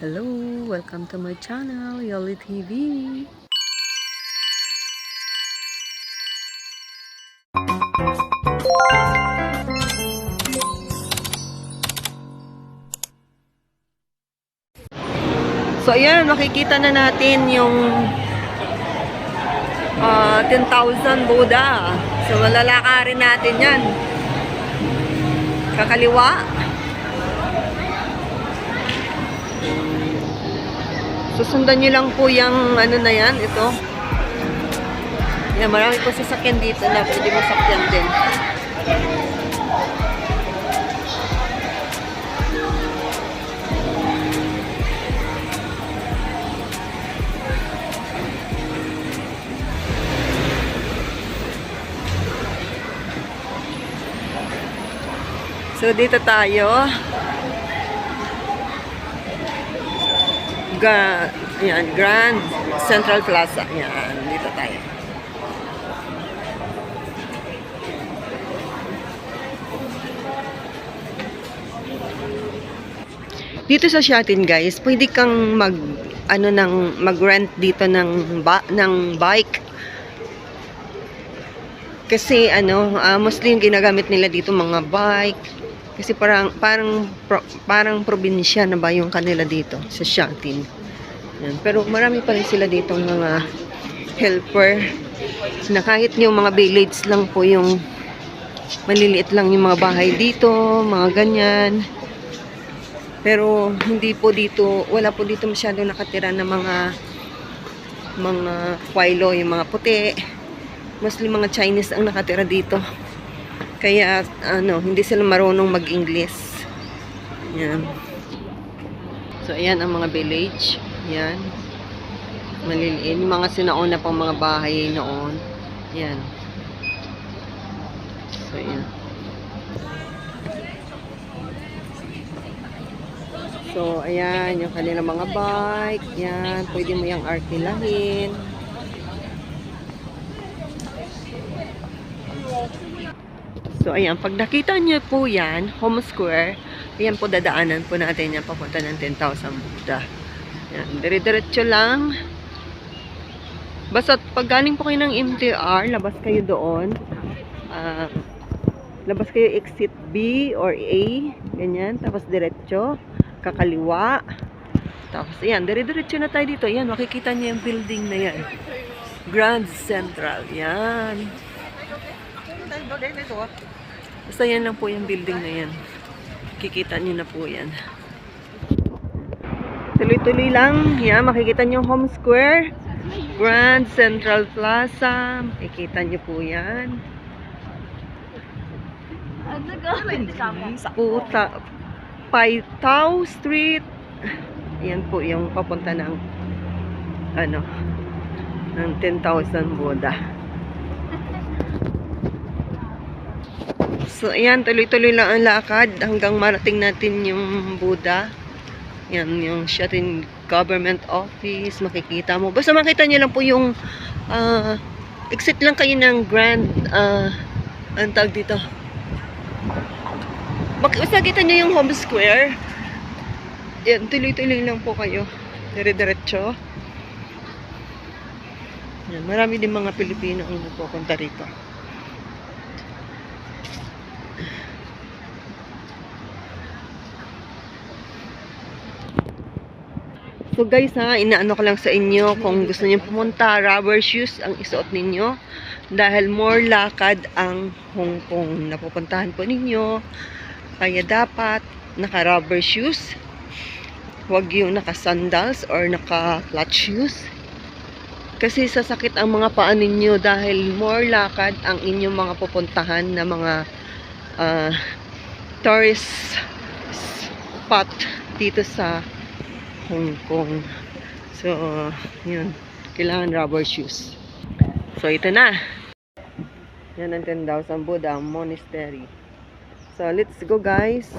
Hello! Welcome to my channel, Yoli TV. So ayan, makikita na natin yung 10,000 Buddha. So malalakarin natin yan. Kakaliwa. Susundan nyo lang po yung ano na yan, ito. Yan, marami po sasakyan dito na pwede mo sakyan din. So dito tayo. Ayan, Grand Central Plaza. Ayan, dito tayo. Dito sa Shatin, guys, pwede kang mag-rent dito ng bike. Kasi mostly yung ginagamit nila dito mga bike. Kasi parang probinsya na ba yung kanila dito sa Shatin. Yan. Pero marami pa rin sila dito mga helper na kahit yung mga village lang po yung maliliit lang yung mga bahay dito, mga ganyan. Pero hindi po dito, wala po dito masyado nakatira na mga Kwilo, yung mga puti. Mostly mga Chinese ang nakatira dito. Kaya hindi sila marunong mag-English. Yan. So ayan ang mga village. Yan. Maliliit. Yung mga sinauna pang mga bahay noon. Yan. So ayan. So ayan yung kanilang mga bike. Yan. Pwede mo yung arkilahin. So, ayan, pag nakita niyo po yan, Home Square, ayan po, dadaanan po natin yan, papunta ng 10,000 Buddha. Ayan, dire-diretso lang. Basta, pag galing po kayo ng MTR, labas kayo doon. Labas kayo exit B or A, ganyan, tapos diretso, kakaliwa. Tapos, ayan, dire-diretso na tayo dito. Ayan, makikita niyo yung building na yan. Grand Central, yan. Basta yan lang po yung building na yan. Kikita nyo na po yan. Tuloy-tuloy lang. Yan, makikita nyo Home Square. Grand Central Plaza. Makikita nyo po yan. Puta. Paitao Street. Yan po yung papunta ng ng 10,000 Buddha. So, ayan, tuloy-tuloy lang ang lakad hanggang marating natin yung Buddha. Yan, yung Shatin Government Office. Makikita mo. Basta makita nyo lang po yung exit lang kayo ng Grand ang tawag dito. Basta kita nyo yung Home Square. Yan, tuloy-tuloy lang po kayo. Dire-diretso. Yan, marami din mga Pilipino ang pupunta rito. So guys inaano ko lang sa inyo kung gusto niyo pumunta, rubber shoes ang isuot ninyo dahil more lakad ang Hong Kong na pupuntahan po ninyo. Kaya dapat naka-rubber shoes. Huwag yung naka-sandals or naka-flat shoes. Kasi sasakit ang mga paa ninyo dahil more lakad ang inyong mga pupuntahan na mga tourist spot dito sa Hong Kong. So, yun. Kailangan rubber shoes. So, ito na. Yan ang 10,000 Buddha Monastery. So, let's go guys.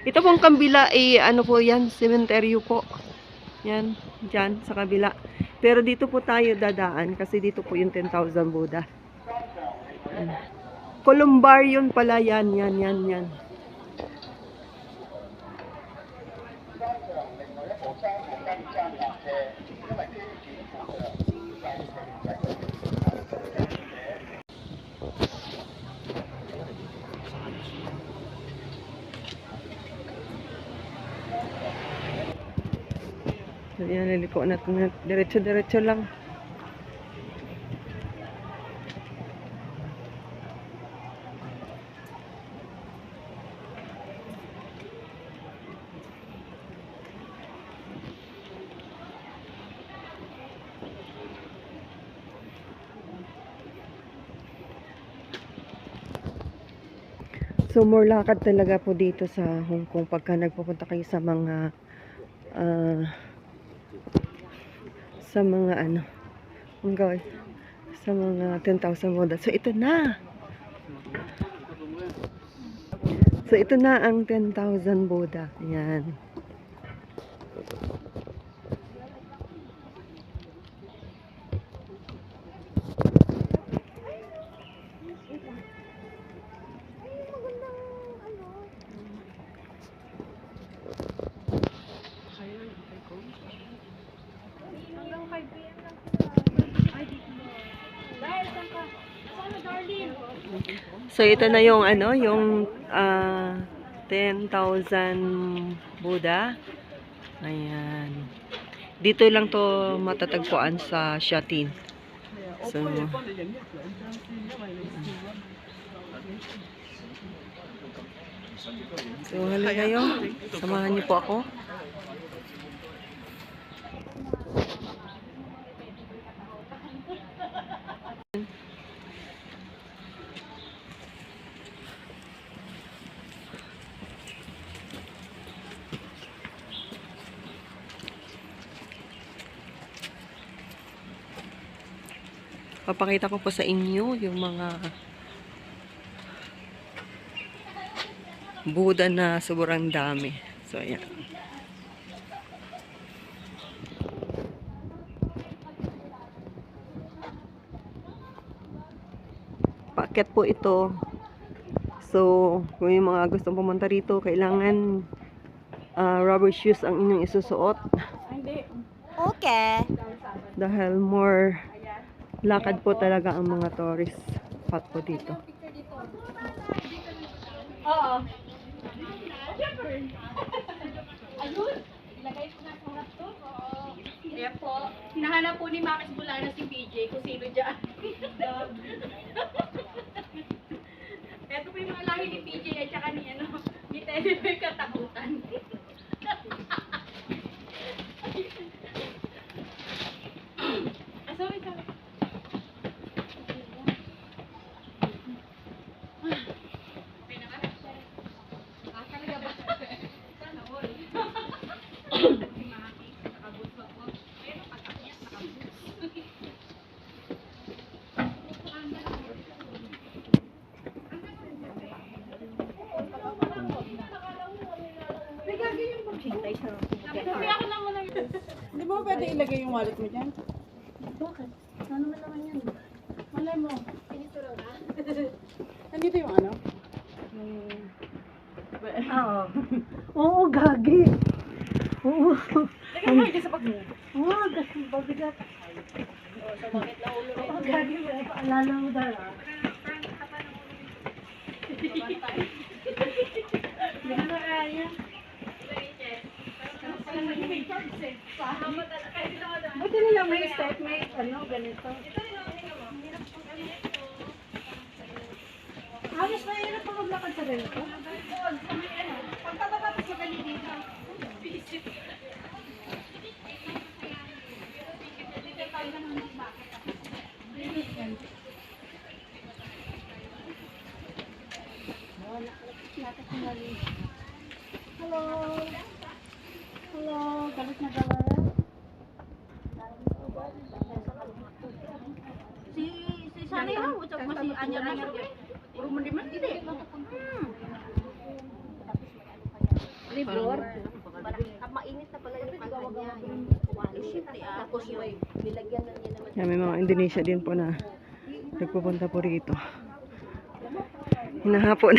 Ito pong kabila ano po yan, sementeryo po. Yan, dyan sa kabila. Pero dito po tayo dadaan kasi dito po yung 10,000 Buddha. Yan. Columbarium pala yan, yan. So, yan, liliko natin. Diretso-diretso lang. So, more lakad talaga po dito sa Hong Kong pagka nagpupunta kayo sa mga ano, sa mga 10,000 Buddha. So, ito na. So, ito na ang 10,000 Buddha. Yan. So, ito na yung ano, yung 10,000 Buddha. Ayan. Dito lang to matatagpuan sa Shatin. So halika kayo. Samahan niyo po ako. Papakita ko po sa inyo yung mga Buddha na sobrang dami. So, ayan. Paakyat po ito. So, kung yung mga gustong pumunta rito, kailangan rubber shoes ang inyong isusuot. Okay. Dahil more lakad po talaga ang mga tourist spot po dito. Oo. Ayun. Ilagay ko na sa harap to. Kaya po, hinahanap po ni Max Bulana si PJ kung sino dyan. Ito po yung mga lahi ni PJ at saka ni ni Teddy may katakutan. Sorry. Hindi mo pwede ilagay yung wallet mo dyan? Bakit? Ano naman yan? Malay mo. Pinituro na? Nandito yung ano? Oo. Oo, gagi. Oo. Lagay mo dyan sa pag mo. Oo, gagi. Babigat. Sa bakit na ulo rin? Oo, gagi. Paalala mo dala. Hindi na kaya. Buti nila may step, may ganito. Halos mahirap pa maglakad sa ganito. Pagkatapos sa ganito dito. Hello. Hello. Galit na galit. Si Sani ha? Ucap mo si Anya na yun. Puro mo di man, hindi. Libor. Mainit na pala yung kanya. Tapos may nilagyan na niya naman. May mga Indonesia din po na nagpupunta po rito. Hinahapon.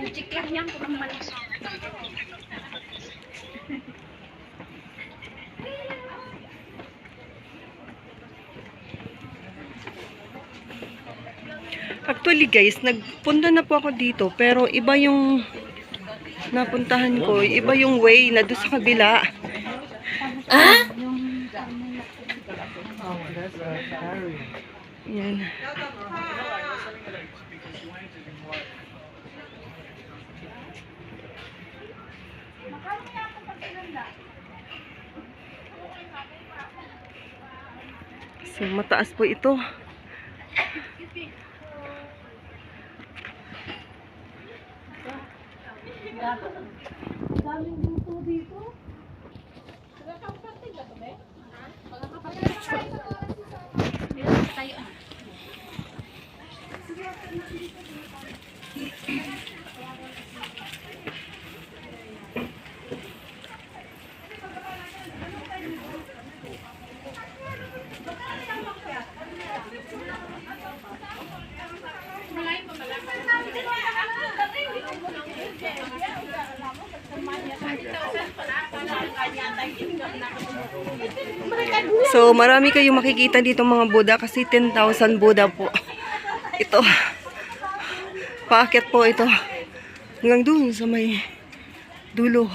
Kucik lang yan, kurang malas. Actually guys, nagpunta na po ako dito pero iba yung napuntahan ko, iba yung way na doon sa kabila. Ah? Yan. So mataas po ito. Daming dito dito. Tayo. So marami kayong makikita dito mga Buddha kasi 10,000 Buddha po. Ito. Paakyat po ito. Hanggang dun sa may dulo.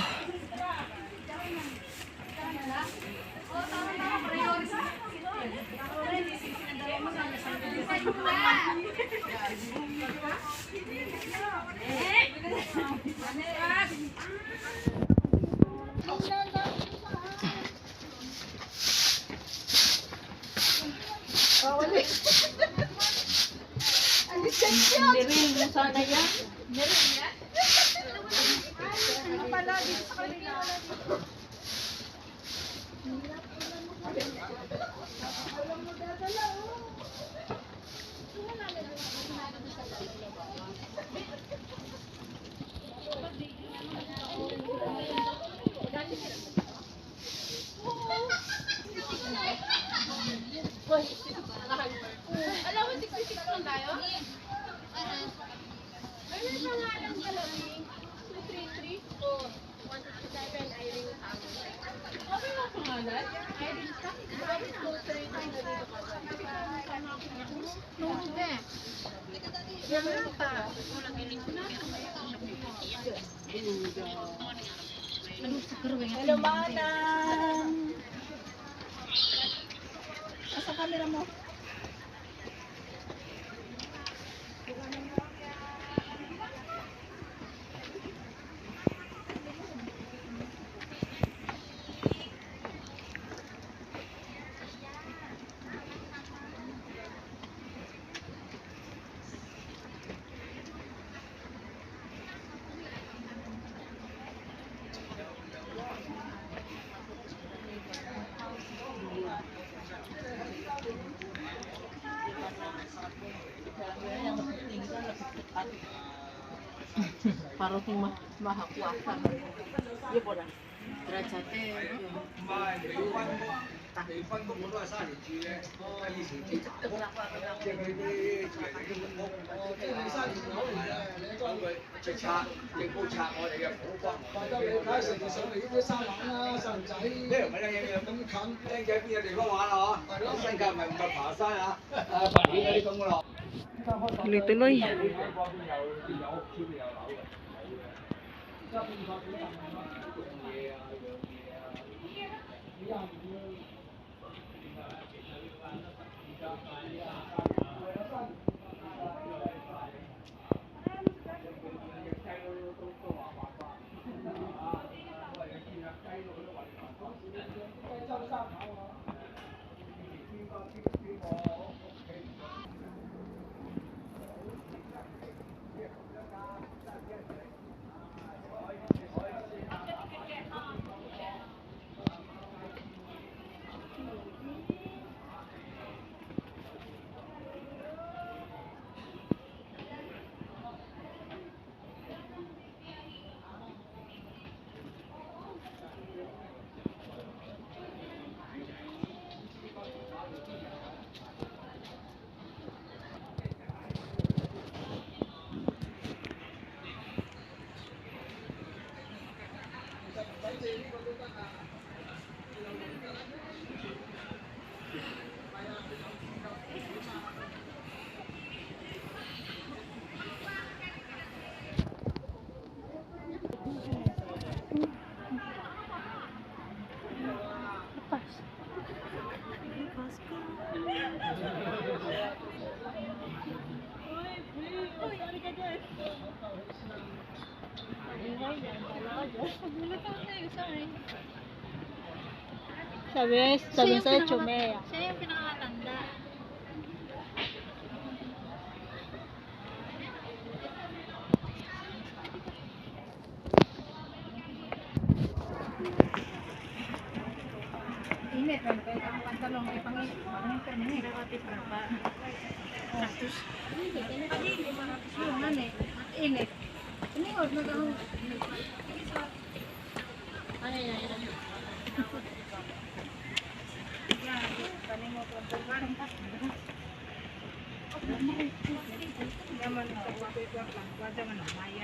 Hindi rin, sana yan. Alam mo, 66 lang tayo? Ano yung pangalan ka lang? 233 o 167 Irene Tang. Ano yung pangalan? Irene Tang? 233 na dito ka. Nung ba? Yan pa. Hello, Manang. Asa camera mo? Parating mahakwasan. Yun po lang. Gratsate. 你分工我都係三年住嘅，以前住宅屋，即係佢啲屋，即係三年樓嚟嘅，幫佢直拆，政府拆我哋嘅火骨。怪得你解成日上嚟呢啲沙灘啦，細路仔。呢度唔係靚嘢咁近，靚仔邊有地方玩啊？嗬，新界唔係爬山啊，爬險嗰啲咁嘅咯。 Tuloy-tuloy. Nagulat ako sa'yo, sorry. Sabi sa'yo, Chumea. Siya yung pinakakatanda. Init, ano kayo ang pantalong ipangit. Ano ka niya? Nakatip na pa. Tapos, yung ano eh, init. Inihod, nag-ahong. Ano yan?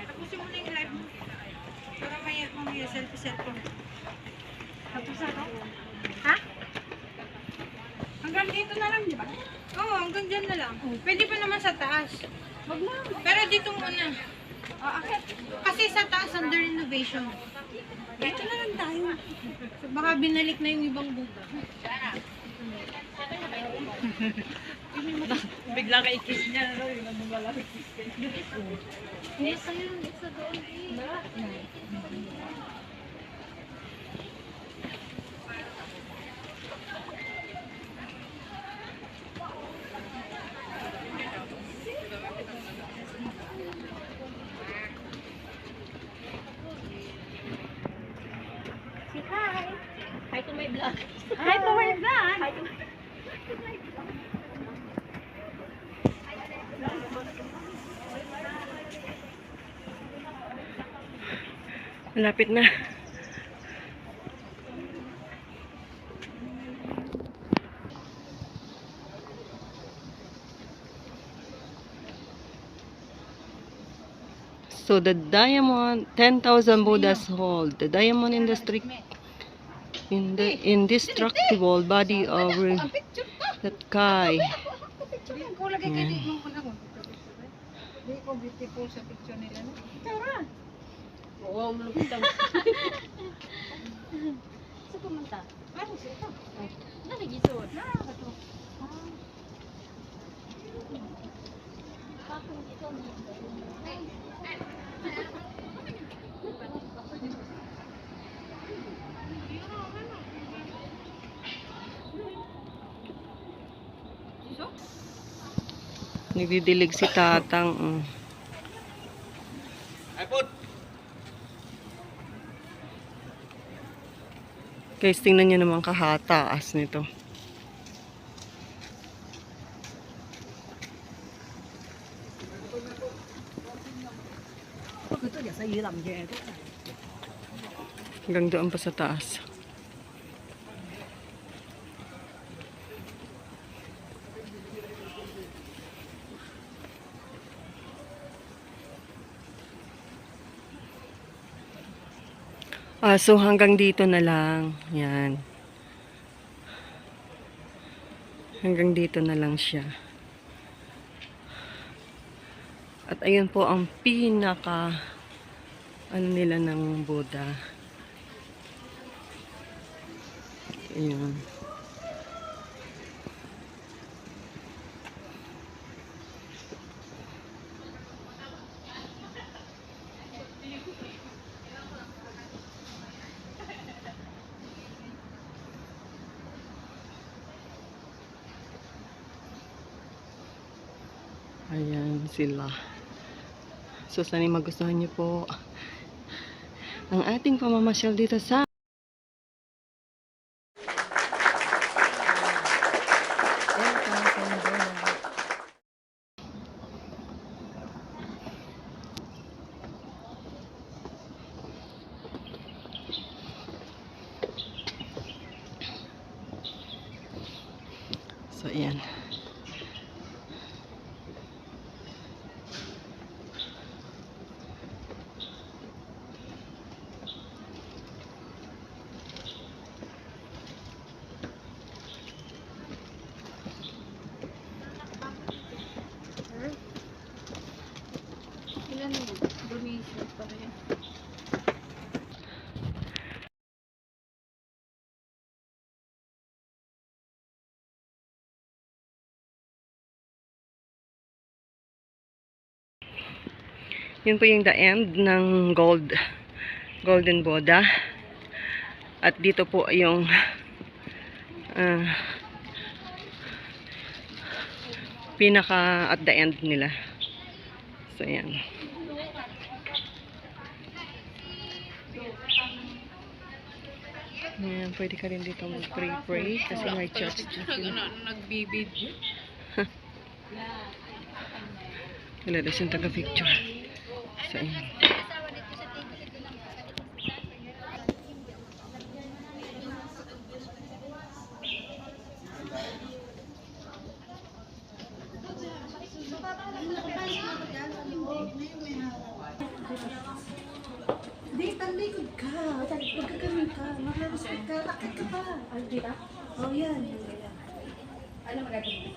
Tapos yung muling live mo. Para may selfie-selfie. Tapos ano? Ha? Hanggang dito na lang, di ba? Oo, hanggang dyan na lang. Pwede pa naman sa taas. Wag na. Pero dito muna. Akit. Kasi sa taas, under renovation. Dito na lang tayo. So, baka binalik na yung ibang buga. Bigla ka ikis niya, no? Yung namumala ka ikis niya. Yes, sa'yo, sa doon eh. Hi to my vlog. Hi to my vlog! Hi to my Malapit na. So the diamond, 10,000 Buddhas hold. The diamond indestructible body of that Kai. Ko lagi kay di mo ko. Di ko beautiful sa picture nila. Tara. Oo, malupit daw. Sa pumunta? Ano siya? Naligisod. Bakit ito? Nagdidilig si Tatang. iPod. Guys, tingnan nyo naman kahataas nito. Hanggang doon pa sa taas. So hanggang dito na lang. Yan. Hanggang dito na lang siya. At ayun po ang pinaka ano nila ng Buddha. Ayun. Ayan sila. So, sana magustuhan niyo po ang ating pamamasyal dito sa So, ayan. Ilan mo? Donation pa rin. Yun po yung the end ng gold Golden Boda. At dito po yung pinaka at the end nila. So, ayan. Ayan, pwede ka rin dito mag-pray kasi may church na sila. Nagbibidyo. Wala daw siyang taga-picture. So, ayan. Hindi, talikod ka. Talikod ka kami ka. Maglaruspit ka. Takit ka pa. Ano dito? Oh, yan. Ano magagawin?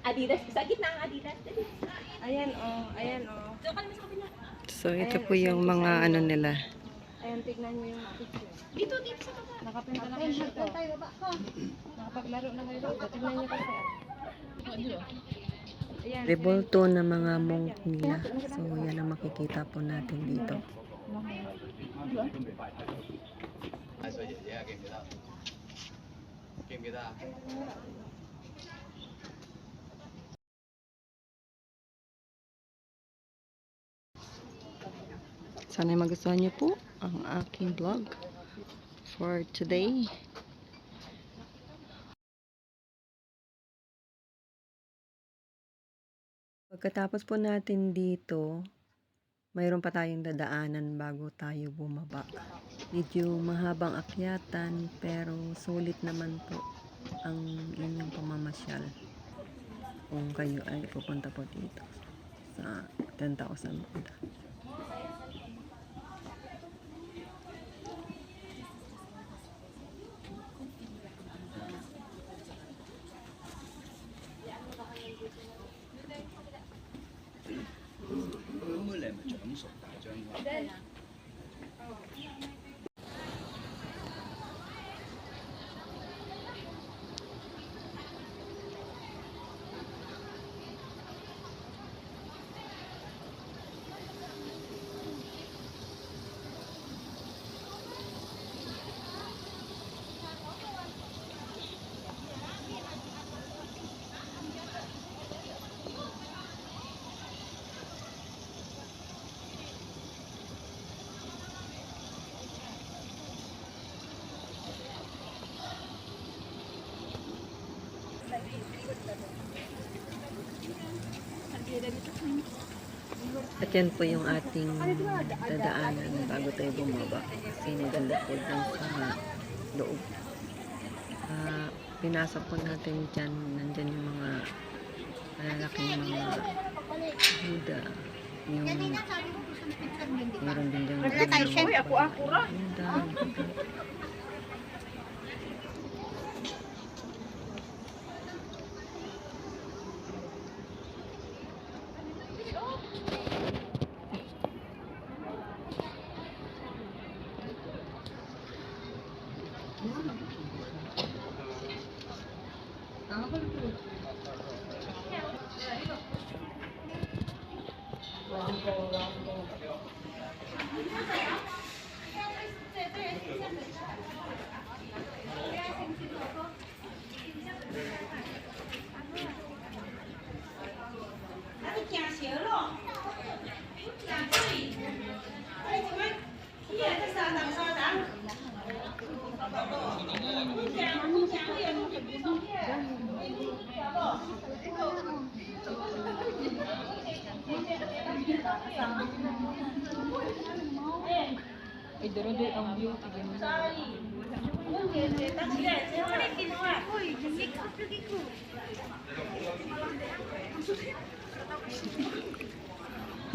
Adidas. Sa gitna ang Adidas. Ayan, oh. Ayan, oh. So, ito po yung mga ano nila. Ayan, tignan niyo yung picture. Dito sa baba. Nakapinta na kayo dito. Nakapaglaro na kayo dito. Tignan niyo kasi. Ayan. Rebulto na mga monk nila. So, yan ang makikita po natin dito. 太岁姐姐记唔记得？記唔記得啊？ Sana magustuhan niyo po ang aking vlog for today. Pagkatapos po natin dito, mayroon pa tayong dadaanan bago tayo bumaba. Medyo mahabang akyatan pero sulit naman po ang inyong pamamasyal kung kayo ay pupunta po dito sa 10,000 Buddha. At yan po yung ating dadaanan bago tayo bumaba. Kasi maganda po dyan sa loob. Pinasok po natin dyan, nandyan yung mga malalaking mga Buddha. Yung meron din dyan Buddha.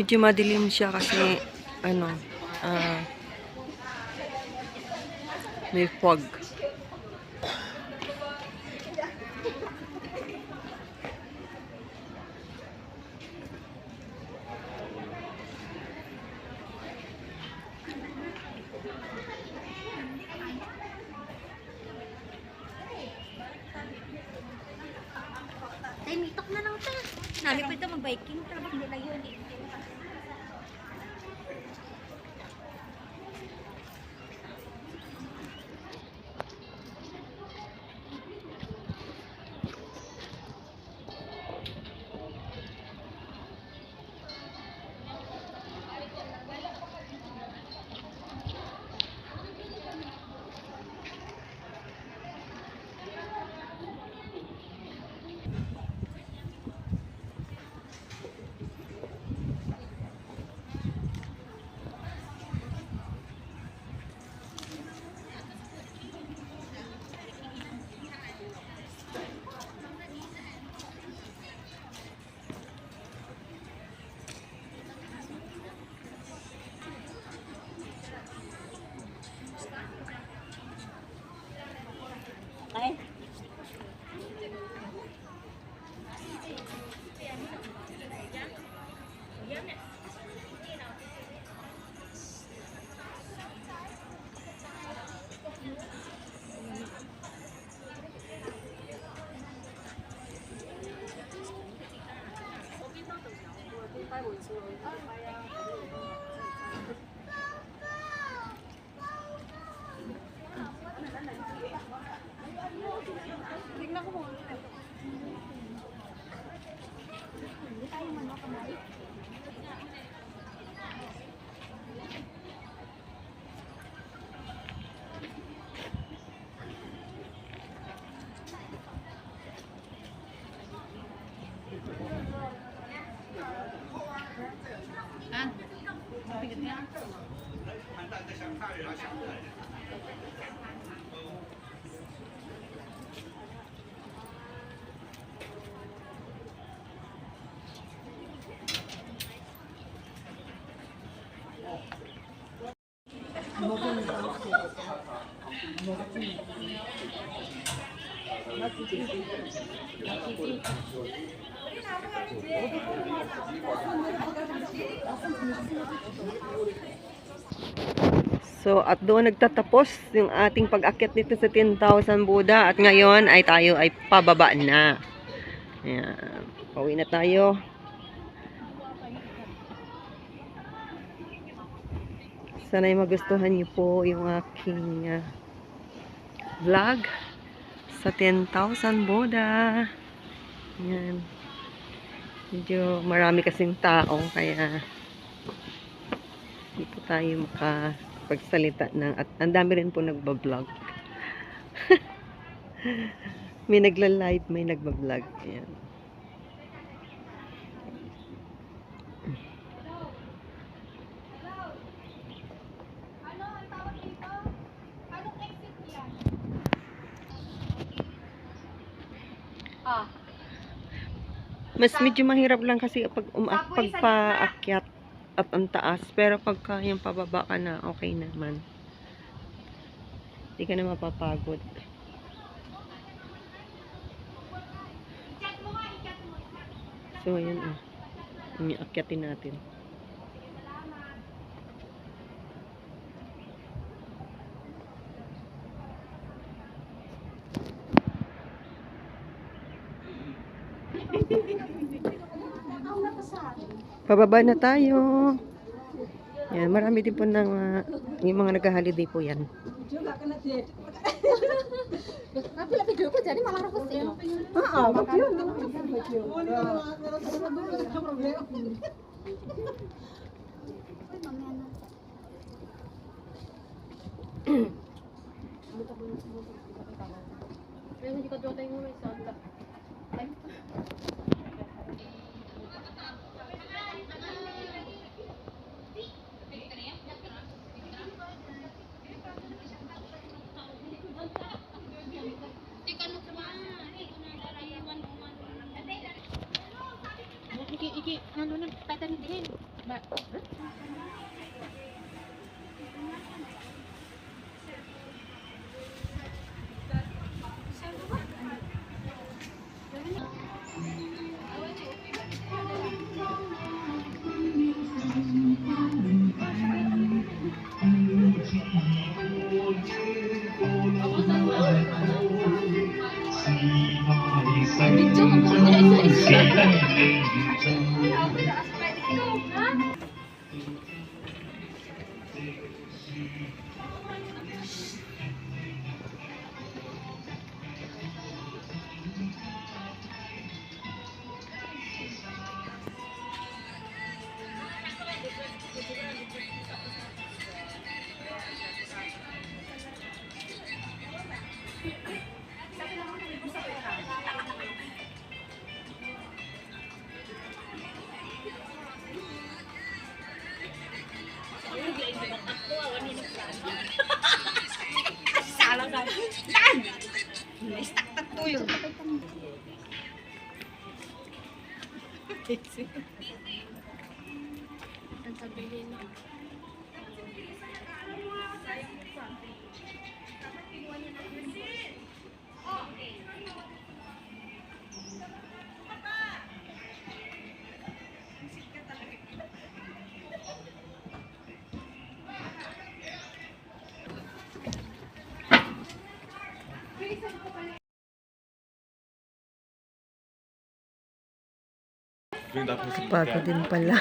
Medyo madilim siya kasi ano, may fog. Ay, mitok na lang ta. Nabi pa ito mag-biking. Tapos nila yun eh. Ay. Tignan ko muna. So, at doon nagtatapos yung ating pag-akyat dito sa 10,000 Buddha. At ngayon ay tayo ay pababa na. Ayan. Pauwi na tayo. Sana'y magustuhan niyo po yung aking vlog sa 10,000 Buddha. Ayan. Medyo marami kasing tao kaya hindi po tayo makapagsalita ng at ang dami rin po nagbablog. May nagla-live, may nagbablog. Ayan. Ano ang tawag dito? Anong exit yan? Ah. Mas medyo mahirap lang kasi pag pagpaakyat at ang taas. Pero pagka yung pababa ka na, okay naman. Hindi ka na mapapagod. So, ayan o. Yung akyatin natin. Pababa na tayo. Yan, marami din po ng yung mga nag-holiday po yan. Napila video ko jadi malah rakus eh. Pero hindi ko tayo mo may sound. Iki ano na pattern din. Ba. Medyo magkakaisa isa. Ay, ako taas pwede ito, ha? Bago din pala.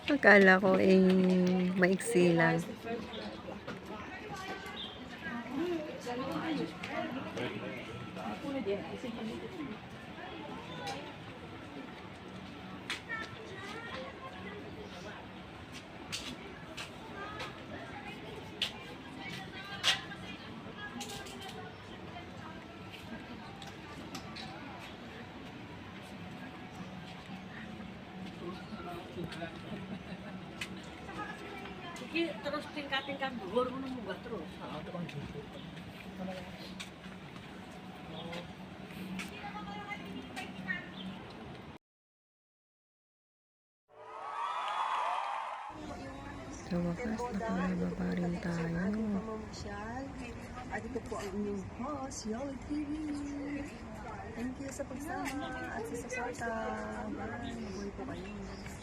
Akala ko maiksi lang. Terus tingkat-tingkat dhuwur ngono munggah terus. Heeh, tekan dhuwur. Sa wakas, nakababa rin tayo. At ito po ang inyong host, Yoli TV. Thank you sa pagsama at sa suporta. Bye. Mabuhay po kayo.